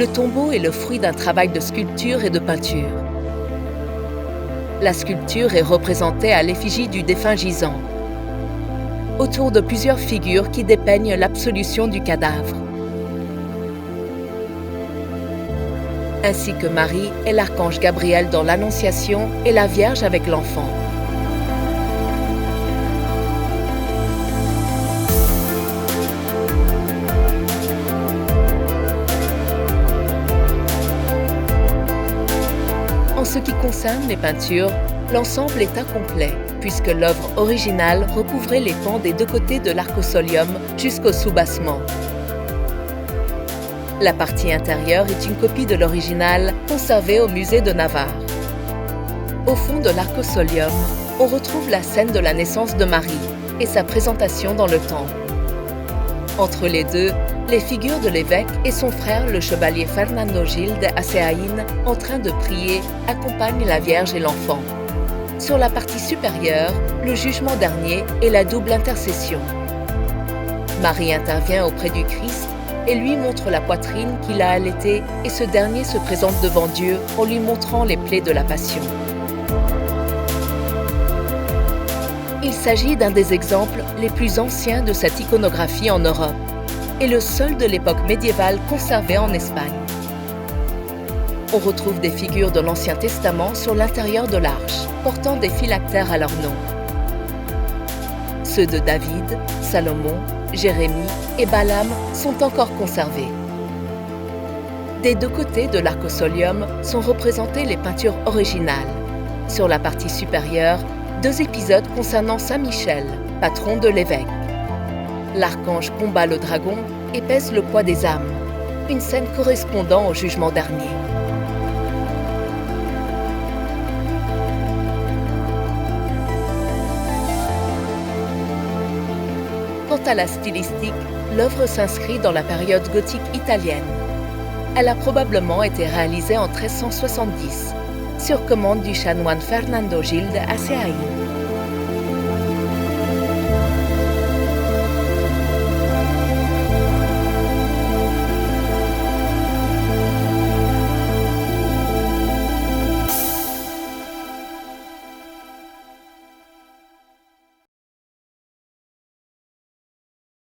Le tombeau est le fruit d'un travail de sculpture et de peinture. La sculpture est représentée à l'effigie du défunt gisant, autour de plusieurs figures qui dépeignent l'absolution du cadavre, ainsi que Marie et l'archange Gabriel dans l'Annonciation et la Vierge avec l'enfant. En ce qui concerne les peintures, l'ensemble est incomplet, puisque l'œuvre originale recouvrait les pans des deux côtés de l'arcosolium jusqu'au soubassement. La partie intérieure est une copie de l'original conservée au musée de Navarre. Au fond de l'arcosolium, on retrouve la scène de la naissance de Marie et sa présentation dans le temple. Entre les deux, les figures de l'évêque et son frère, le chevalier Fernando Gil de Aseaín, en train de prier, accompagnent la Vierge et l'enfant. Sur la partie supérieure, le jugement dernier et la double intercession. Marie intervient auprès du Christ et lui montre la poitrine qu'il a allaitée, et ce dernier se présente devant Dieu en lui montrant les plaies de la Passion. Il s'agit d'un des exemples les plus anciens de cette iconographie en Europe, et le seul de l'époque médiévale conservé en Espagne. On retrouve des figures de l'Ancien Testament sur l'intérieur de l'arche, portant des phylactères à leur nom. Ceux de David, Salomon, Jérémie et Balaam sont encore conservés. Des deux côtés de l'arcosolium sont représentées les peintures originales. Sur la partie supérieure, 2 épisodes concernant Saint Michel, patron de l'évêque. L'archange combat le dragon et pèse le poids des âmes, une scène correspondant au jugement dernier. Quant à la stylistique, l'œuvre s'inscrit dans la période gothique italienne. Elle a probablement été réalisée en 1370, sur commande du chanoine Fernando Gil de Aseaín.